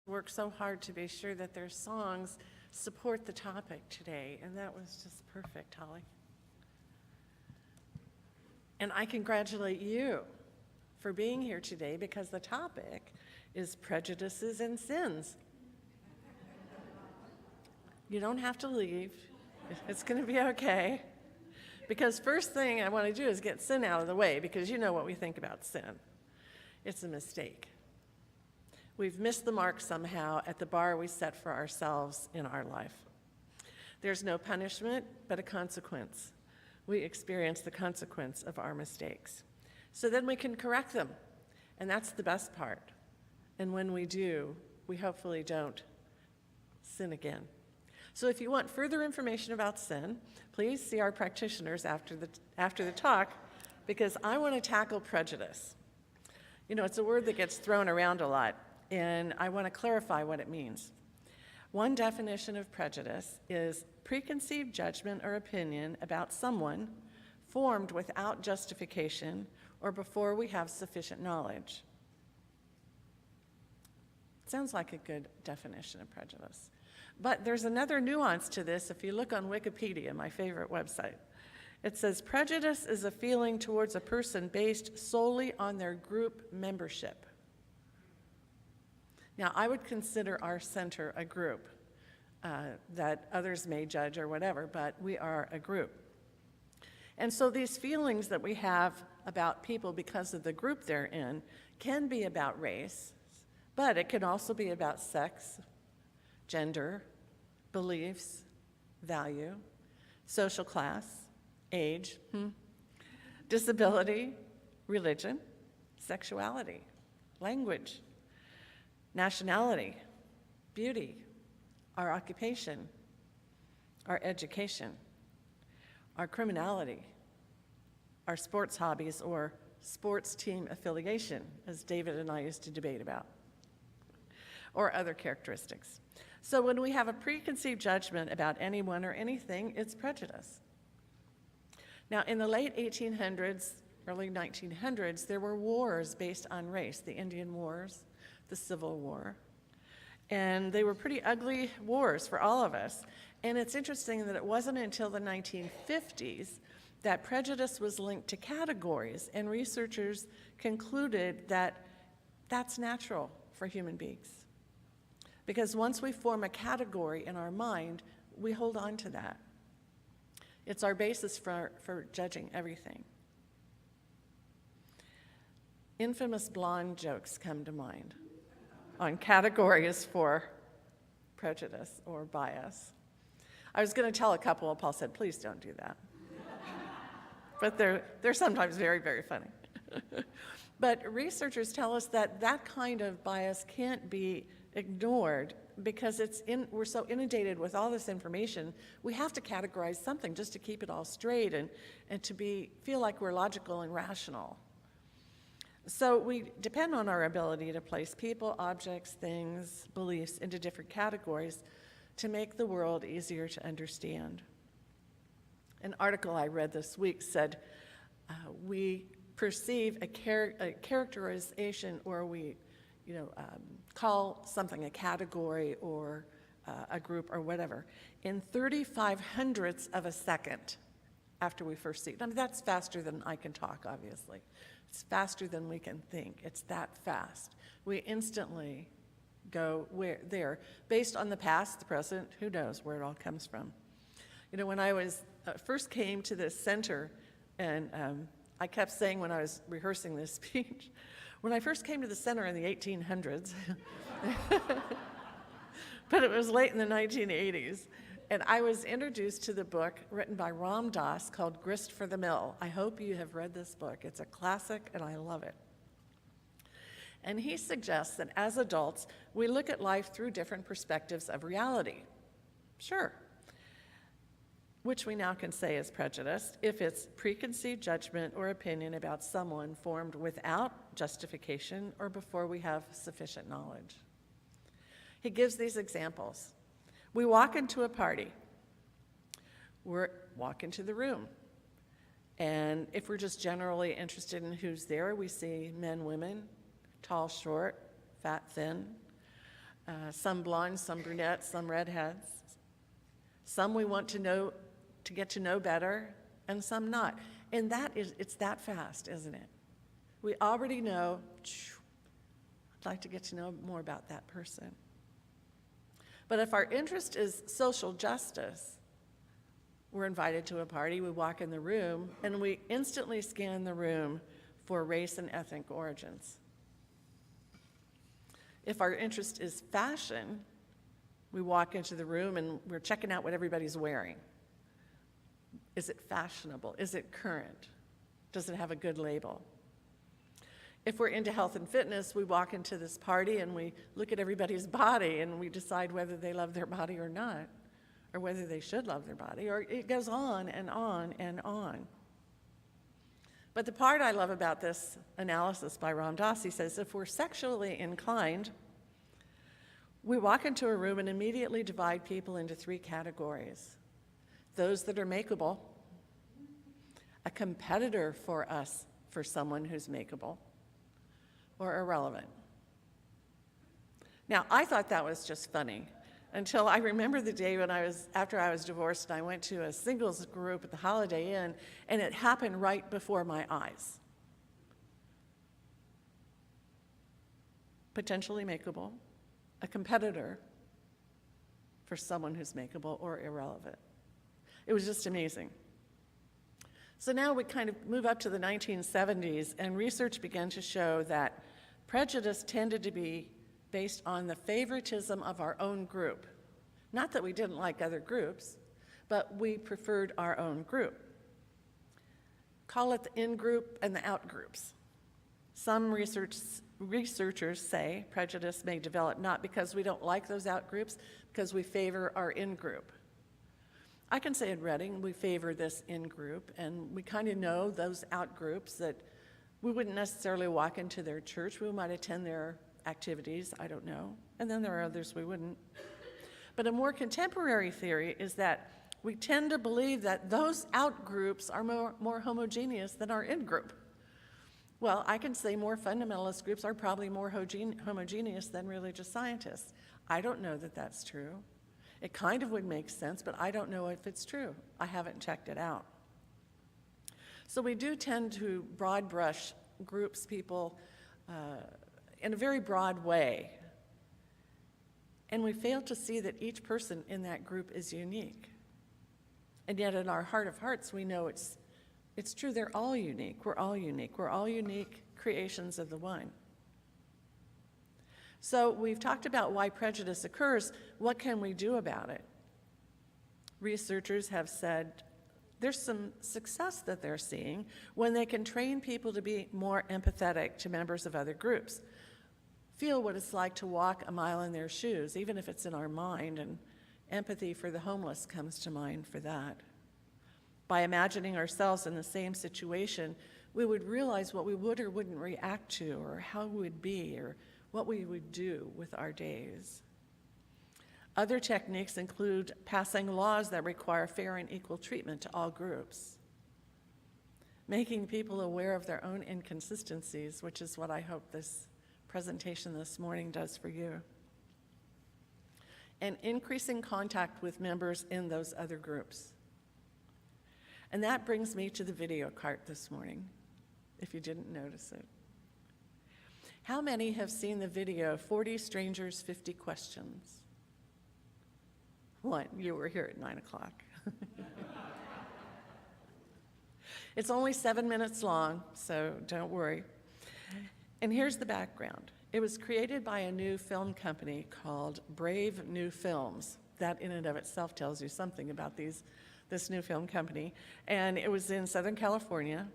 worked so hard to be sure that their songs support the topic today, and that was just perfect, Holly. And I congratulate you for being here today because the topic is Prejudices and Sins. You don't have to leave. It's going to be okay. Because first thing I want to do is get sin out of the way, because you know what we think about sin. It's a mistake. We've missed the mark somehow at the bar we set for ourselves in our life. There's no punishment, but a consequence. We experience the consequence of our mistakes. So then we can correct them, and that's the best part. And when we do, we hopefully don't sin again. So if you want further information about sin, please see our practitioners after the talk, because I want to tackle prejudice. You know, it's a word that gets thrown around a lot, and I want to clarify what it means. One definition of prejudice is preconceived judgment or opinion about someone formed without justification or before we have sufficient knowledge. Sounds like a good definition of prejudice. But there's another nuance to this if you look on Wikipedia, my favorite website. It says, prejudice is a feeling towards a person based solely on their group membership. Now, I would consider our center a group that others may judge or whatever, but we are a group. And so these feelings that we have about people because of the group they're in can be about race, but it can also be about sex, gender, beliefs, value, social class, age, disability, religion, sexuality, language, nationality, beauty, our occupation, our education, our criminality, our sports hobbies, or sports team affiliation, as David and I used to debate about, or other characteristics. So when we have a preconceived judgment about anyone or anything, it's prejudice. Now, in the late 1800s, early 1900s, there were wars based on race, the Indian Wars, the Civil War, and they were pretty ugly wars for all of us. And it's interesting that it wasn't until the 1950s that prejudice was linked to categories, and researchers concluded that that's natural for human beings. Because once we form a category in our mind, we hold on to that. It's our basis for judging everything. Infamous blonde jokes come to mind on categories for prejudice or bias. I was going to tell a couple, and Paul said, please don't do that. But they're sometimes very, very funny. But researchers tell us that that kind of bias can't be ignored because we're so inundated with all this information, we have to categorize something just to keep it all straight and to feel like we're logical and rational. So we depend on our ability to place people, objects, things, beliefs into different categories to make the world easier to understand. An article I read this week said, we perceive a characterization, or we call something a category or a group or whatever, in 35/100ths of a second after we first see it. I mean, that's faster than I can talk, obviously. It's faster than we can think. It's that fast. We instantly go there. Based on the past, the present, who knows where it all comes from. You know, when I first came to this center, and I kept saying when I was rehearsing this speech, when I first came to the center in the 1800s, but it was late in the 1980s, and I was introduced to the book written by Ram Dass called Grist for the Mill. I hope you have read this book. It's a classic, and I love it. And he suggests that as adults, we look at life through different perspectives of reality. Sure. Which we now can say is prejudice if it's preconceived judgment or opinion about someone formed without justification or before we have sufficient knowledge. He gives these examples. We walk into a party. We walk into the room. And if we're just generally interested in who's there, we see men, women, tall, short, fat, thin. some blondes, some brunettes, some redheads. Some we want to get to know better, and some not. And it's that fast, isn't it? We already know, I'd like to get to know more about that person. But if our interest is social justice, we're invited to a party, we walk in the room, and we instantly scan the room for race and ethnic origins. If our interest is fashion, we walk into the room and we're checking out what everybody's wearing. Is it fashionable? Is it current? Does it have a good label? If we're into health and fitness, we walk into this party and we look at everybody's body and we decide whether they love their body or not, or whether they should love their body, or it goes on and on and on. But the part I love about this analysis by Ram Dass, he says, if we're sexually inclined, we walk into a room and immediately divide people into 3 categories. Those that are makeable, a competitor for us for someone who's makeable, or irrelevant. Now, I thought that was just funny until I remember the day after I was divorced and I went to a singles group at the Holiday Inn, and it happened right before my eyes. Potentially makeable, a competitor for someone who's makeable or irrelevant. It was just amazing. So now we kind of move up to the 1970s, and research began to show that prejudice tended to be based on the favoritism of our own group. Not that we didn't like other groups, but we preferred our own group. Call it the in-group and the out-groups. Some researchers say prejudice may develop not because we don't like those out-groups, because we favor our in-group. I can say in Reading, we favor this in-group, and we kind of know those out-groups that we wouldn't necessarily walk into their church. We might attend their activities, I don't know. And then there are others we wouldn't. But a more contemporary theory is that we tend to believe that those out-groups are more homogeneous than our in-group. Well, I can say more fundamentalist groups are probably more homogeneous than religious scientists. I don't know that that's true. It kind of would make sense, but I don't know if it's true. I haven't checked it out. So we do tend to broad brush groups, people, in a very broad way. And we fail to see that each person in that group is unique. And yet in our heart of hearts, we know it's true, they're all unique. We're all unique. We're all unique creations of the one. So we've talked about why prejudice occurs. What can we do about it? Researchers have said there's some success that they're seeing when they can train people to be more empathetic to members of other groups. Feel what it's like to walk a mile in their shoes, even if it's in our mind, and empathy for the homeless comes to mind for that. By imagining ourselves in the same situation, we would realize what we would or wouldn't react to, or how we would be, or what we would do with our days. Other techniques include passing laws that require fair and equal treatment to all groups, making people aware of their own inconsistencies, which is what I hope this presentation this morning does for you, and increasing contact with members in those other groups. And that brings me to the video cart this morning, if you didn't notice it. How many have seen the video, 40 Strangers, 50 Questions? One, you were here at 9 o'clock. It's only 7 minutes long, so don't worry. And here's the background. It was created by a new film company called Brave New Films. That in and of itself tells you something about this new film company. And it was in Southern California.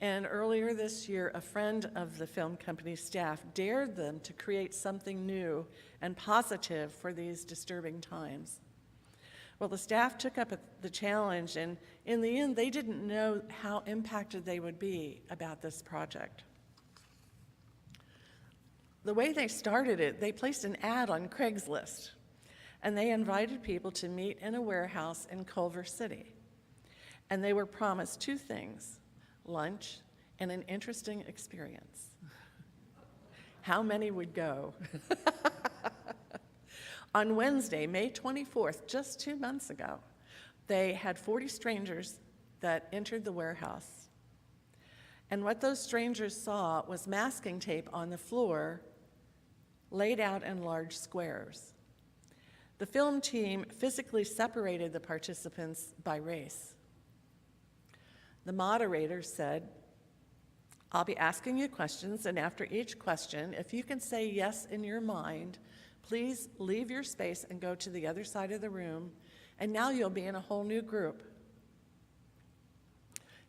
And earlier this year, a friend of the film company's staff dared them to create something new and positive for these disturbing times. Well, the staff took up the challenge, and in the end, they didn't know how impacted they would be about this project. The way they started it, they placed an ad on Craigslist, and they invited people to meet in a warehouse in Culver City. And they were promised 2 things: lunch and an interesting experience. How many would go? On Wednesday, May 24th, just 2 months ago, they had 40 strangers that entered the warehouse. And what those strangers saw was masking tape on the floor laid out in large squares. The film team physically separated the participants by race. The moderator said, "I'll be asking you questions, and after each question, if you can say yes in your mind, please leave your space and go to the other side of the room, and now you'll be in a whole new group.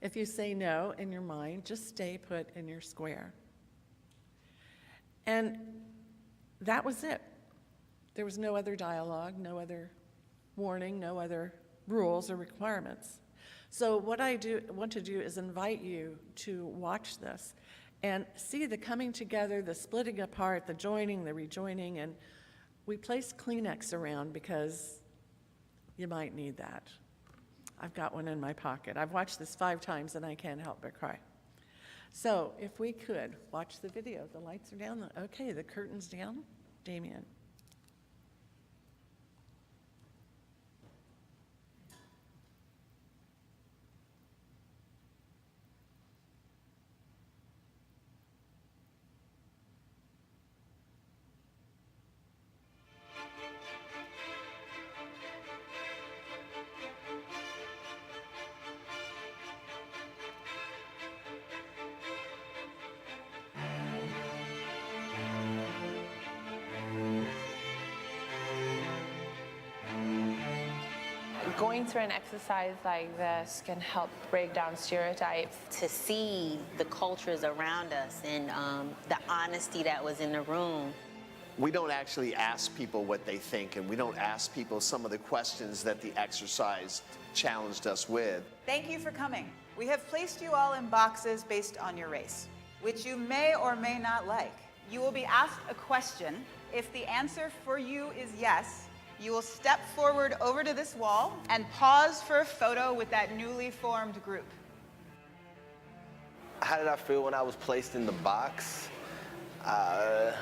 If you say no in your mind, just stay put in your square." And that was it. There was no other dialogue, no other warning, no other rules or requirements. So what I want to do is invite you to watch this and see the coming together, the splitting apart, the joining, the rejoining, and we place Kleenex around because you might need that. I've got one in my pocket. I've watched this 5 times and I can't help but cry. So if we could watch the video. The lights are down. Okay, the curtain's down. Damien. Going through an exercise like this can help break down stereotypes. To see the cultures around us and the honesty that was in the room. We don't actually ask people what they think, and we don't ask people some of the questions that the exercise challenged us with. Thank you for coming. We have placed you all in boxes based on your race, which you may or may not like. You will be asked a question. If the answer for you is yes, you will step forward over to this wall and pause for a photo with that newly formed group. How did I feel when I was placed in the box? A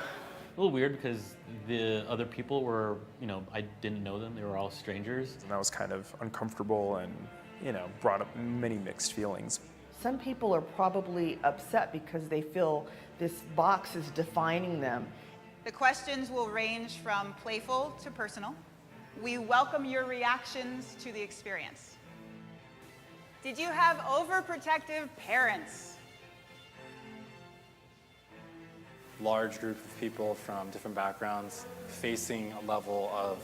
little weird because the other people were, I didn't know them. They were all strangers. And that was kind of uncomfortable and, brought up many mixed feelings. Some people are probably upset because they feel this box is defining them. The questions will range from playful to personal. We welcome your reactions to the experience. Did you have overprotective parents? Large group of people from different backgrounds facing a level of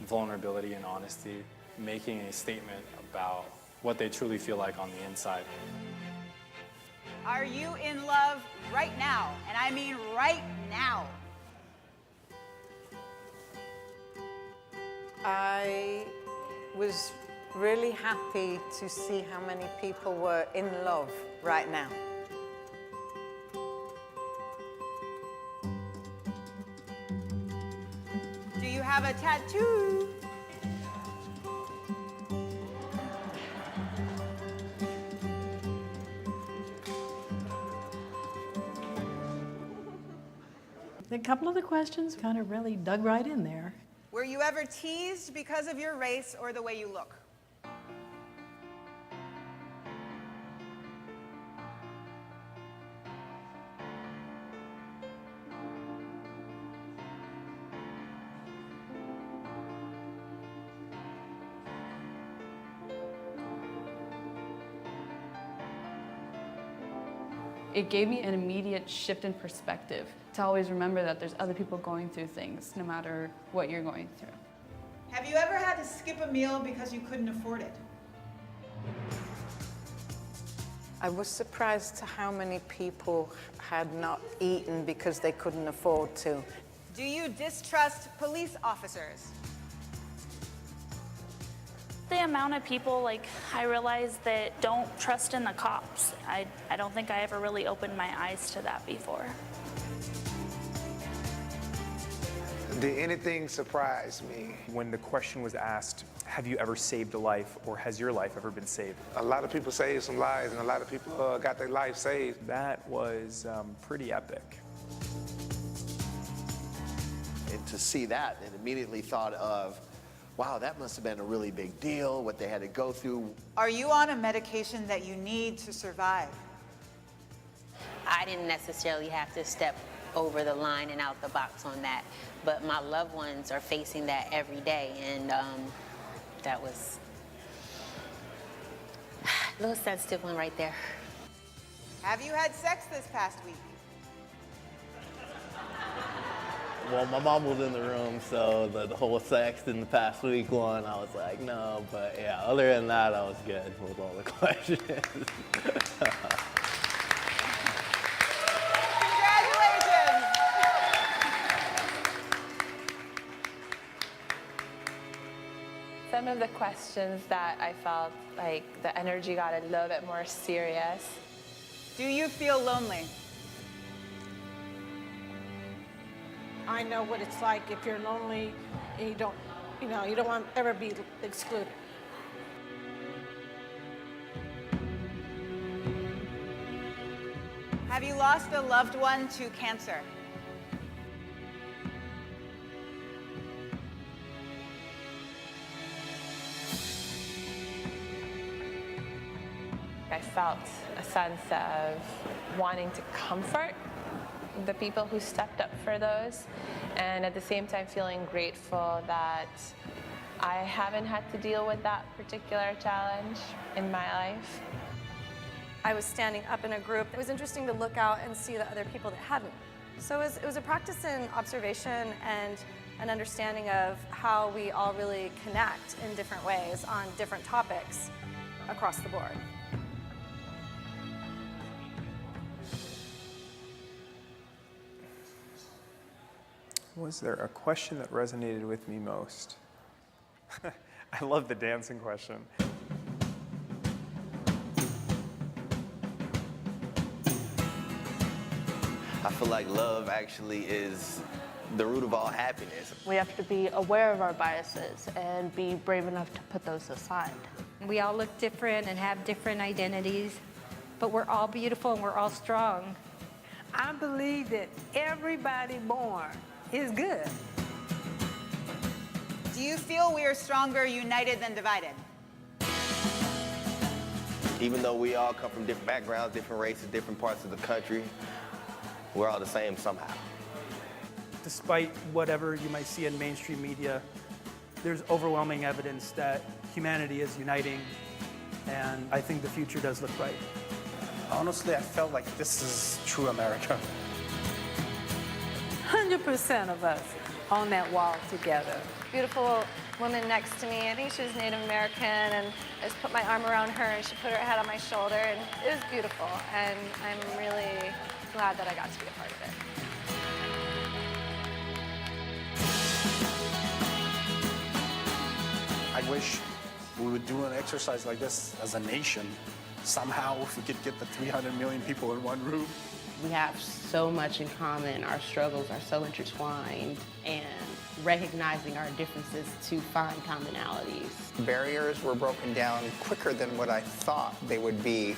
vulnerability and honesty, making a statement about what they truly feel like on the inside. Are you in love right now? And I mean right now. I was really happy to see how many people were in love right now. Do you have a tattoo? A couple of the questions kind of really dug right in there. Were you ever teased because of your race or the way you look? It gave me an immediate shift in perspective to always remember that there's other people going through things, no matter what you're going through. Have you ever had to skip a meal because you couldn't afford it? I was surprised to how many people had not eaten because they couldn't afford to. Do you distrust police officers? The amount of people, I realize that don't trust in the cops. I don't think I ever really opened my eyes to that before. Did anything surprise me? When the question was asked, have you ever saved a life, or has your life ever been saved? A lot of people saved some lives, and a lot of people got their life saved. That was pretty epic. It And to see that, and immediately thought of, wow, that must have been a really big deal, what they had to go through. Are you on a medication that you need to survive? I didn't necessarily have to step over the line and out the box on that, but my loved ones are facing that every day, and that was a little sensitive one right there. Have you had sex this past week? Well, my mom was in the room, so the whole sex in the past week one, I was like, no. But yeah, other than that, I was good with all the questions. Congratulations! Some of the questions that I felt like the energy got a little bit more serious. Do you feel lonely? I know what it's like if you're lonely and you don't want to ever be excluded. Have you lost a loved one to cancer? I felt a sense of wanting to comfort the people who stepped up for those, and at the same time feeling grateful that I haven't had to deal with that particular challenge in my life. I was standing up in a group. It was interesting to look out and see the other people that hadn't. So it was a practice in observation and an understanding of how we all really connect in different ways on different topics across the board. Was there a question that resonated with me most? I love the dancing question. I feel like love actually is the root of all happiness. We have to be aware of our biases and be brave enough to put those aside. We all look different and have different identities, but we're all beautiful and we're all strong. I believe that everybody born is good. Do you feel we are stronger united than divided? Even though we all come from different backgrounds, different races, different parts of the country, we're all the same somehow. Despite whatever you might see in mainstream media, there's overwhelming evidence that humanity is uniting, and I think the future does look bright. Honestly, I felt like this is true America. 100% of us on that wall together. Beautiful woman next to me, I think she was Native American, and I just put my arm around her and she put her head on my shoulder, and it was beautiful, and I'm really glad that I got to be a part of it. I wish we would do an exercise like this as a nation. Somehow, if we could get the 300 million people in one room. We have so much in common. Our struggles are so intertwined, and recognizing our differences to find commonalities. Barriers were broken down quicker than what I thought they would be.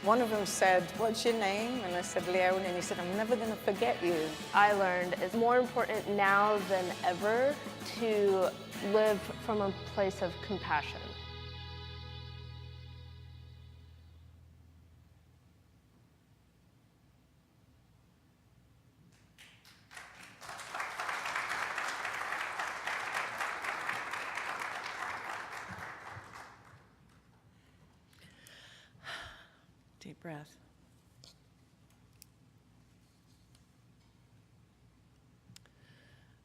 One of them said, "What's your name?" And I said, "Leon," and he said, "I'm never going to forget you." I learned it's more important now than ever to live from a place of compassion. Deep breath.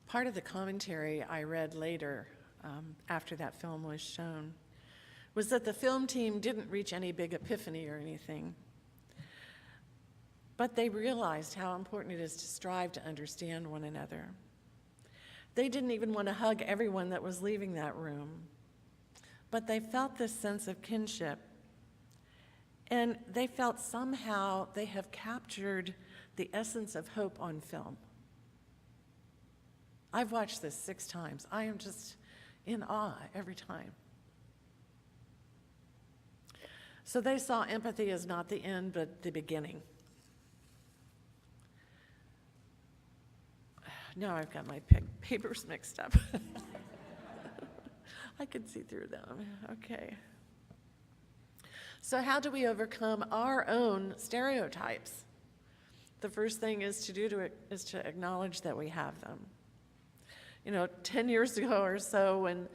Part of the commentary I read later, after that film was shown, was that the film team didn't reach any big epiphany or anything, but they realized how important it is to strive to understand one another. They didn't even want to hug everyone that was leaving that room, but they felt this sense of kinship. And they felt somehow they have captured the essence of hope on film. I've watched this 6 times. I am just in awe every time. So they saw empathy as not the end, but the beginning. Now I've got my papers mixed up. I can see through them. Okay. So how do we overcome our own stereotypes? The first thing is to acknowledge that we have them. 10 years ago or so, when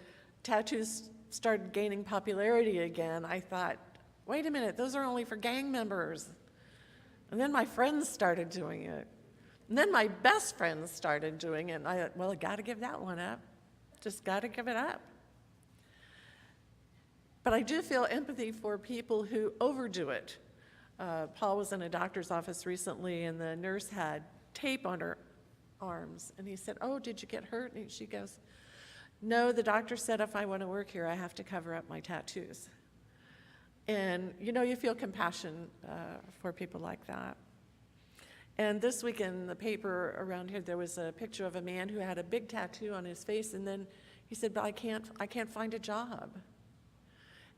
tattoos started gaining popularity again, I thought, wait a minute, those are only for gang members. And then my friends started doing it. And then my best friends started doing it. And I thought, well, I got to give that one up. Just got to give it up. But I do feel empathy for people who overdo it. Paul was in a doctor's office recently, and the nurse had tape on her arms. And he said, oh, did you get hurt? And she goes, no, the doctor said if I want to work here, I have to cover up my tattoos. And, you feel compassion for people like that. And this week in the paper around here, there was a picture of a man who had a big tattoo on his face, and then he said, but I can't find a job.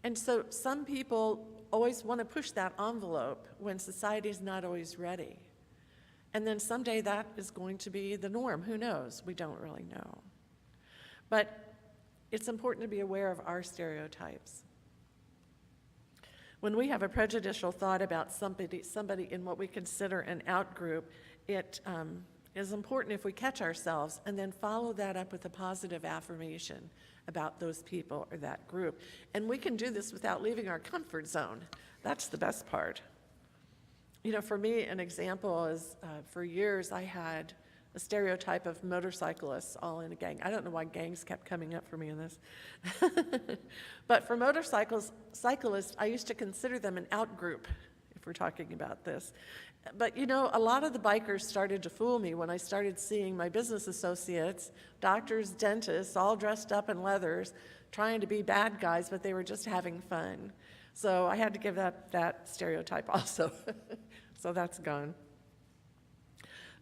And so some people always want to push that envelope when society's not always ready. And then someday that is going to be the norm. Who knows? We don't really know. But it's important to be aware of our stereotypes. When we have a prejudicial thought about somebody in what we consider an out-group, it is important if we catch ourselves and then follow that up with a positive affirmation about those people or that group. And we can do this without leaving our comfort zone. That's the best part. For me, an example is for years I had a stereotype of motorcyclists all in a gang. I don't know why gangs kept coming up for me in this. But for cyclists, I used to consider them an out group, if we're talking about this. But a lot of the bikers started to fool me when I started seeing my business associates, doctors, dentists, all dressed up in leathers, trying to be bad guys, but they were just having fun. So I had to give that stereotype also. So that's gone.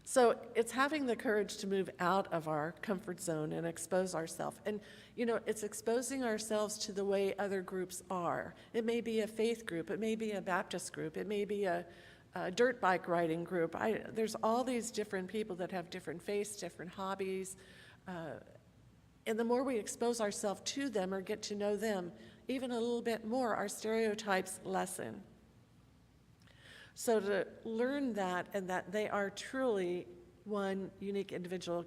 So it's having the courage to move out of our comfort zone and expose ourselves. And, it's exposing ourselves to the way other groups are. It may be a faith group. It may be a Baptist group. It may be a dirt bike riding group. There's all these different people that have different faiths, different hobbies. And the more we expose ourselves to them or get to know them even a little bit more, our stereotypes lessen. So to learn that, and that they are truly one unique individual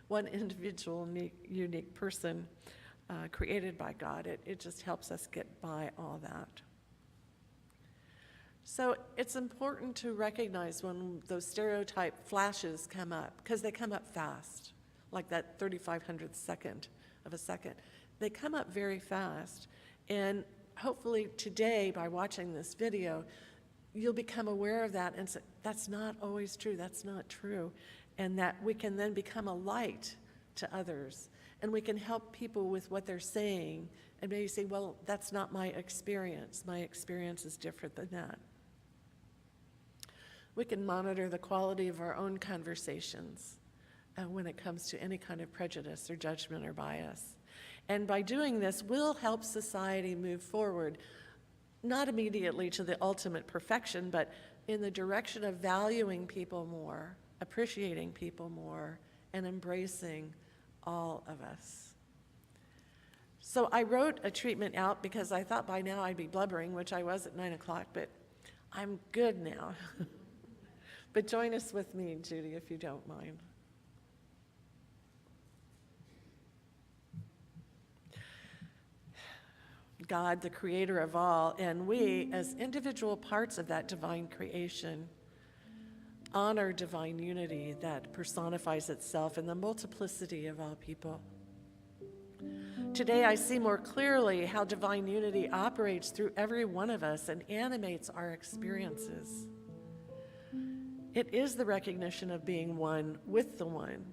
one individual unique person created by God, it just helps us get by all that. So it's important to recognize when those stereotype flashes come up, because they come up fast, like that 3,500th second of a second. They come up very fast, and hopefully today, by watching this video, you'll become aware of that and say, that's not always true, that's not true, and that we can then become a light to others, and we can help people with what they're saying, and maybe say, well, that's not my experience is different than that. We can monitor the quality of our own conversations when it comes to any kind of prejudice or judgment or bias. And by doing this, we'll help society move forward, not immediately to the ultimate perfection, but in the direction of valuing people more, appreciating people more, and embracing all of us. So I wrote a treatment out because I thought by now I'd be blubbering, which I was at 9 o'clock, but I'm good now. But join us with me, Judy, if you don't mind. God, the creator of all, and we, as individual parts of that divine creation, honor divine unity that personifies itself in the multiplicity of all people. Today, I see more clearly how divine unity operates through every one of us and animates our experiences. It is the recognition of being one with the one,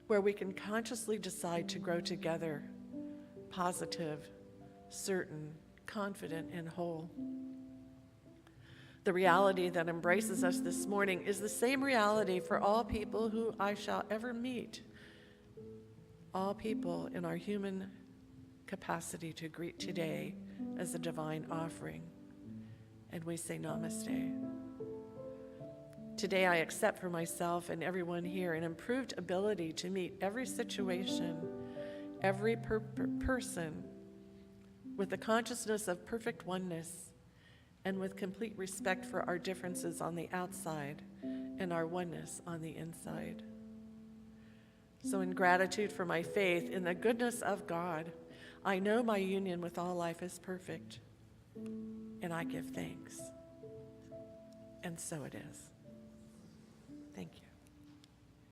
where we can consciously decide to grow together, positive, certain, confident, and whole. The reality that embraces us this morning is the same reality for all people who I shall ever meet, all people in our human capacity to greet today as a divine offering. And we say namaste. Today, I accept for myself and everyone here an improved ability to meet every situation, every person, with the consciousness of perfect oneness and with complete respect for our differences on the outside and our oneness on the inside. So in gratitude for my faith in the goodness of God, I know my union with all life is perfect, and I give thanks. And so it is. Thank you.